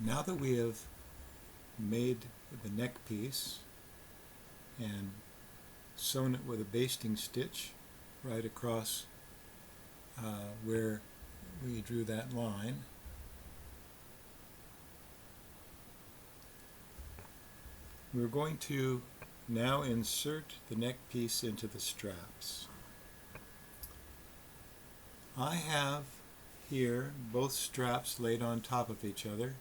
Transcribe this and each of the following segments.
Now that we have made the neck piece and sewn it with a basting stitch right across where we drew that line, we're going to now insert the neck piece into the straps. I have here both straps laid on top of each other,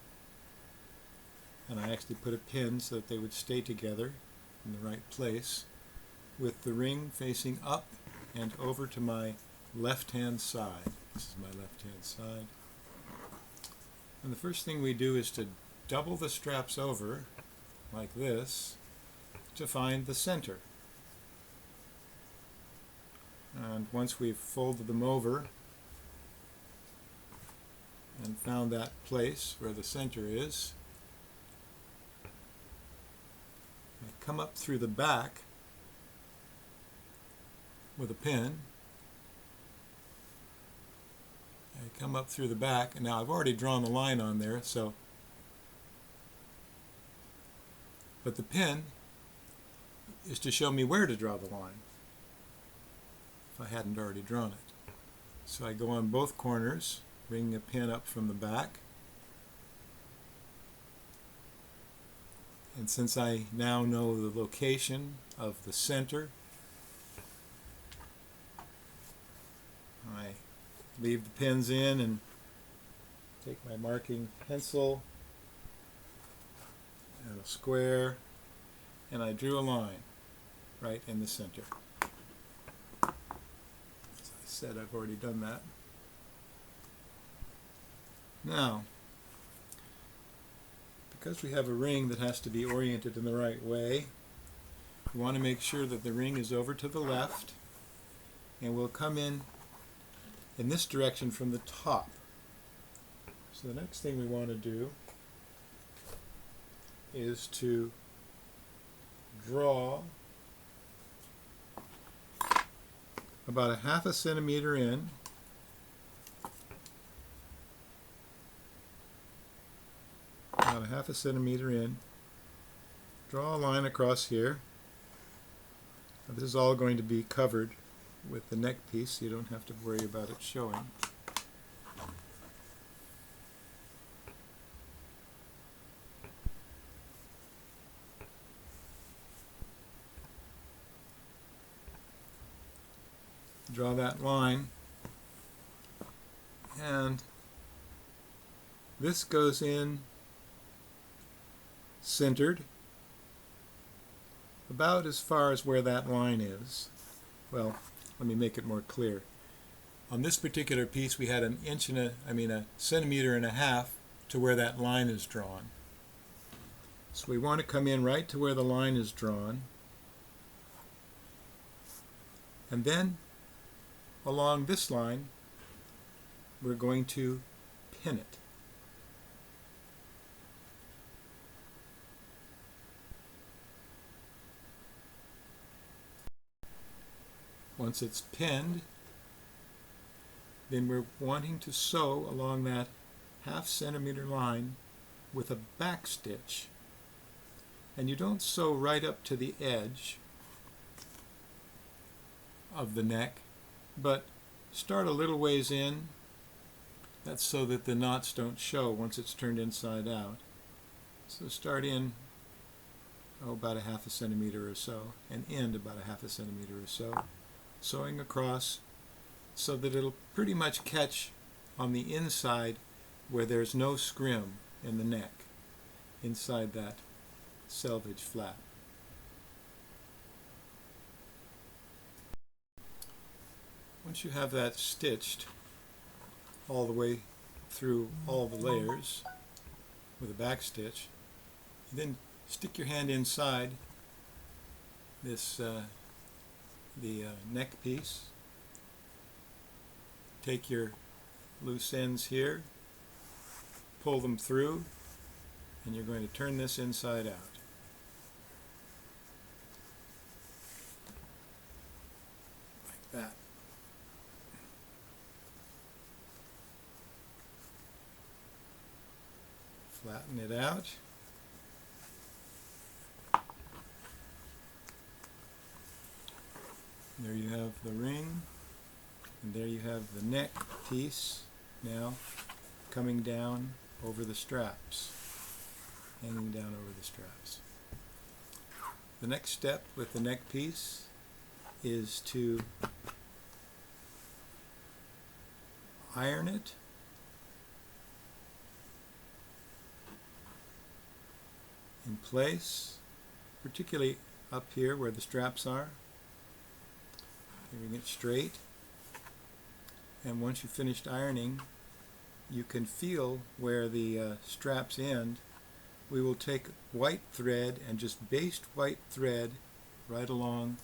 and I actually put a pin so that they would stay together in the right place, with the ring facing up and over to my left-hand side. This is my left-hand side. And the first thing we do is to double the straps over, like this, to find the center. And once we've folded them over and found that place where the center is, I come up through the back with a pin. I come up through the back, and now I've already drawn the line on there, but the pin is to show me where to draw the line if I hadn't already drawn it. So I go on both corners, bringing a pin up from the back, and since I now know the location of the center, I leave the pins in and take my marking pencil and a square, and I drew a line right in the center. As I said, I've already done that. Now, because we have a ring that has to be oriented in the right way, we want to make sure that the ring is over to the left, and we'll come in this direction from the top. So the next thing we want to do is to draw about a half a centimeter in, draw a line across here. Now, this is all going to be covered with the neck piece, so you don't have to worry about it showing. Draw that line, and this goes in centered about as far as where that line is. Well, let me make it more clear. On this particular piece, we had a centimeter and a half to where that line is drawn. So we want to come in right to where the line is drawn, and then along this line we're going to pin it. Once it's pinned, then we're wanting to sew along that half centimeter line with a back stitch. And you don't sew right up to the edge of the neck, but start a little ways in. That's so that the knots don't show once it's turned inside out. So start in about a half a centimeter or so, and end about a half a centimeter or so, sewing across so that it'll pretty much catch on the inside where there's no scrim in the neck, inside that selvage flap. Once you have that stitched all the way through all the layers with a back stitch, you then stick your hand inside this the neck piece, take your loose ends here, pull them through, and you're going to turn this inside out. Like that. Flatten it out. There you have the ring, and there you have the neck piece now coming down over the straps, hanging down over the straps. The next step with the neck piece is to iron it in place, particularly up here where the straps are. Getting it straight, and once you've finished ironing, you can feel where the straps end. We will take white thread and just baste white thread right along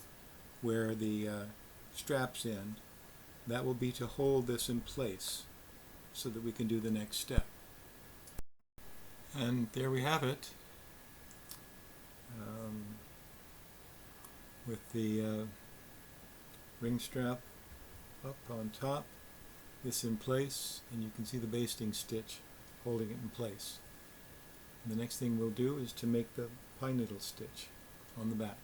where the straps end. That will be to hold this in place so that we can do the next step. And there we have it, with the ring strap up on top, this in place, and you can see the basting stitch holding it in place. And the next thing we'll do is to make the pine needle stitch on the back.